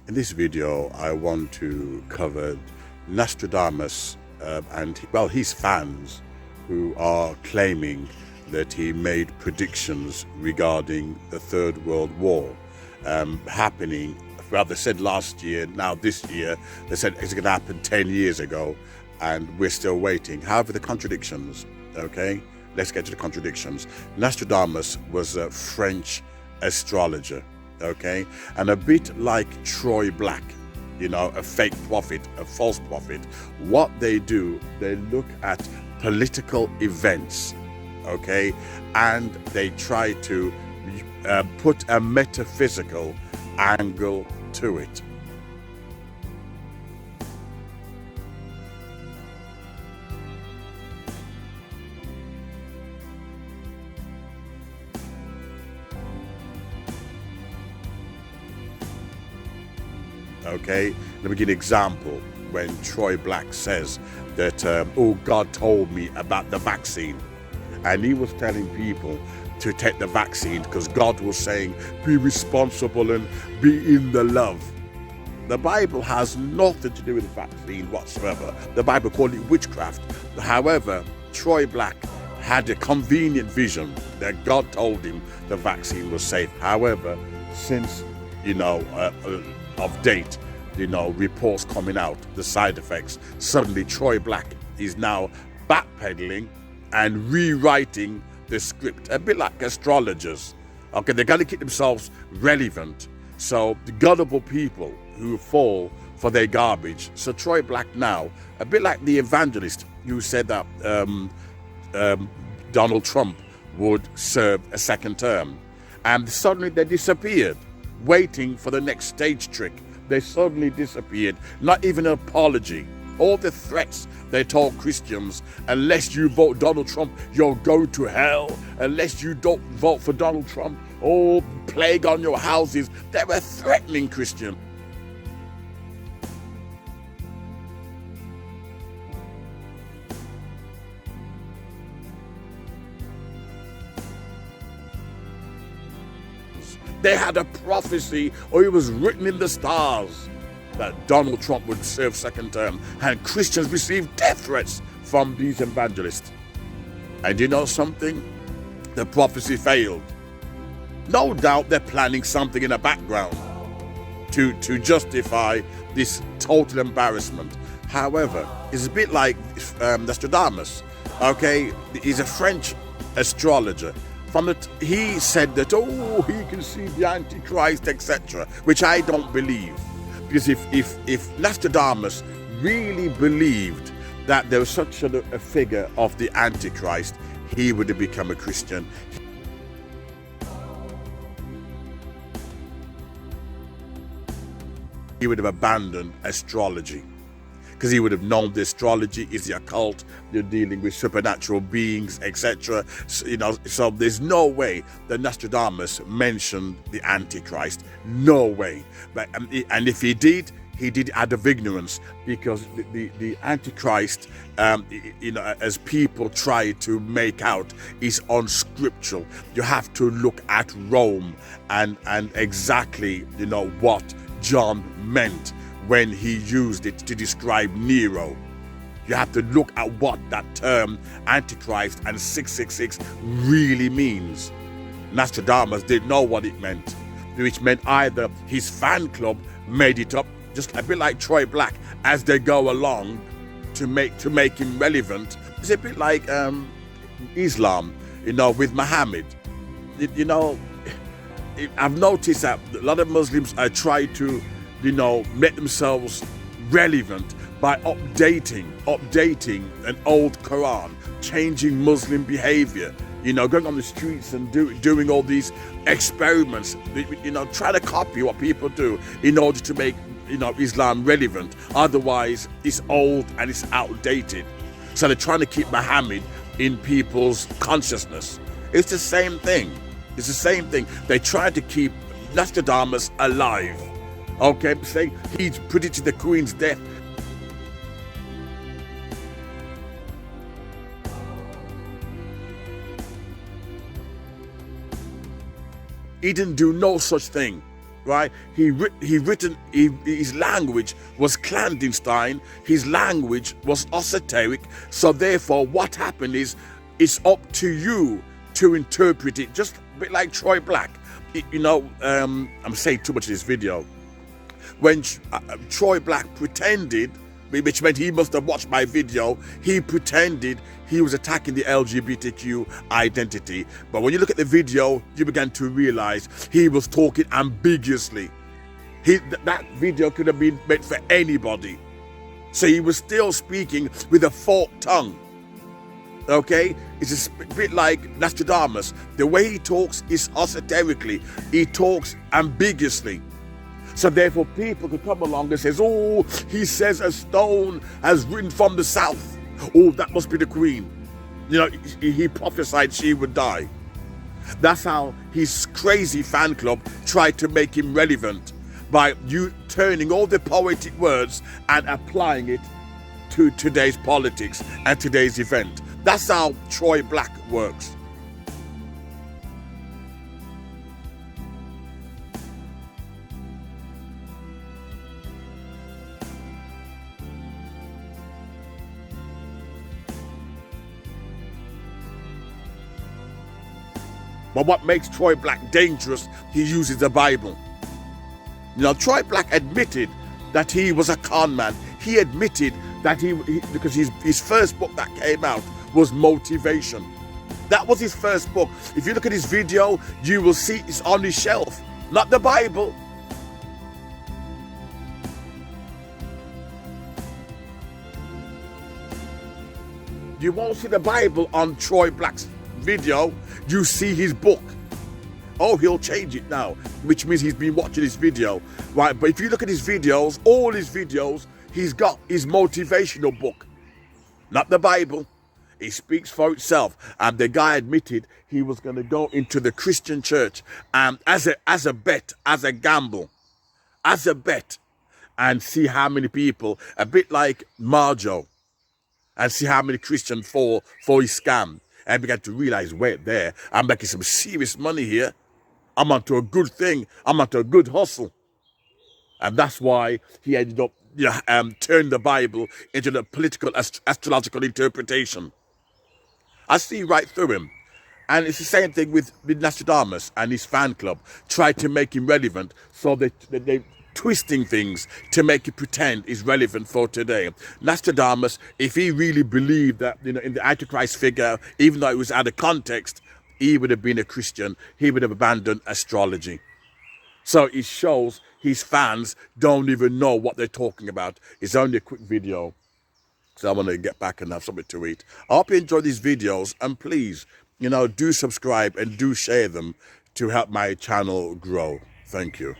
In this video, I want to cover Nostradamus and, well, his fans who are claiming that he made predictions regarding the Third World War happening. Well, they said last year, now this year, they said it's going to happen 10 years ago, and we're still waiting. However, the contradictions, okay? Let's get to the contradictions. Nostradamus was a French astrologer, okay? And a bit like Troy Black, you know, a fake prophet, a false prophet, what they do, they look at political events, okay? And they try to put a metaphysical angle to it. Okay, let me give an example. When Troy Black says that, oh, God told me about the vaccine, and he was telling people to take the vaccine because God was saying, be responsible and be in the love. The Bible has nothing to do with the vaccine whatsoever. The Bible called it witchcraft. However, Troy Black had a convenient vision that God told him the vaccine was safe. However, since, you know, of date, you know, reports coming out, the side effects, suddenly Troy Black is now backpedaling and rewriting the script, a bit like astrologers. Okay, they got to keep themselves relevant. So the gullible people who fall for their garbage. So Troy Black now, a bit like the evangelist who said that Donald Trump would serve a second term, and suddenly they disappeared, waiting for the next stage trick. They suddenly disappeared, not even an apology. All the threats they told Christians, unless you vote Donald Trump, you'll go to hell. Unless you don't vote for Donald Trump, oh, plague on your houses. They were threatening Christians. They had a prophecy, or it was written in the stars, that Donald Trump would serve second term, and Christians received death threats from these evangelists. And you know something? The prophecy failed. No doubt they're planning something in the background to justify this total embarrassment. However, it's a bit like Nostradamus, okay? He's a French astrologer. He said that, oh, he can see the Antichrist, etc., which I don't believe. Because if Nostradamus really believed that there was such a figure of the Antichrist, he would have become a Christian. He would have abandoned astrology, because he would have known the astrology is the occult, you're dealing with supernatural beings, etc. So, you know, so there's no way that Nostradamus mentioned the Antichrist. No way. But, and if he did out of ignorance, because the Antichrist, you know, as people try to make out, is unscriptural. You have to look at Rome and exactly, you know, what John meant when he used it to describe Nero. You have to look at what that term Antichrist and 666 really means. Nostradamus didn't know what it meant, which meant either his fan club made it up, just a bit like Troy Black, as they go along to make him relevant. It's a bit like Islam, you know, with Muhammad. You know, I've noticed that a lot of Muslims try to, you know, make themselves relevant by updating an old Quran, changing Muslim behavior, you know, going on the streets and doing all these experiments, you know, try to copy what people do in order to make, you know, Islam relevant. Otherwise, it's old and it's outdated. So they're trying to keep Muhammad in people's consciousness. It's the same thing. It's the same thing. They try to keep Nostradamus alive. Okay, say he's predicted the Queen's death. He didn't do no such thing. right? His language was clandestine. His language was esoteric. So therefore, what happened is, it's up to you to interpret it. Just a bit like Troy Black. I'm saying too much in this video. When Troy Black pretended, which meant he must have watched my video, he pretended he was attacking the LGBTQ identity. But when you look at the video, you began to realize he was talking ambiguously. That video could have been meant for anybody. So he was still speaking with a forked tongue. Okay? It's a bit like Nostradamus. The way he talks is esoterically. He talks ambiguously. So therefore people could come along and says, oh, he says a stone has risen from the south. Oh, that must be the queen. He prophesied she would die. That's how his crazy fan club tried to make him relevant, by you turning all the poetic words and applying it to today's politics and today's event. That's how Troy Black works. But what makes Troy Black dangerous, he uses the Bible. Troy Black admitted that he was a con man. He admitted that because his first book that came out was Motivation. That was his first book. If you look at his video, you will see it's on his shelf, not the Bible. You won't see the Bible on Troy Black's video. You see his book. Oh, he'll change it now, which means he's been watching his video, right? But if you look at his videos, all his videos, he's got his motivational book, not the Bible. It speaks for itself. And the guy admitted he was going to go into the Christian church and as a bet, as a gamble, as a bet, and see how many people, a bit like Marjo, and see how many Christians fall for his scam. And began to realize, wait there, I'm making some serious money here. I'm onto a good thing. I'm onto a good hustle. And that's why he ended up turning the Bible into the political astrological interpretation. I see right through him. And it's the same thing with Nostradamus and his fan club. Tried to make him relevant, so they twisting things to make it pretend is relevant for today. Nostradamus, if he really believed that, in the Antichrist figure, even though it was out of context, he would have been a Christian. He would have abandoned astrology. So it shows his fans don't even know what they're talking about. It's only a quick video, so I want to get back and have something to eat. I hope you enjoy these videos, and please, do subscribe and do share them to help my channel grow. Thank you.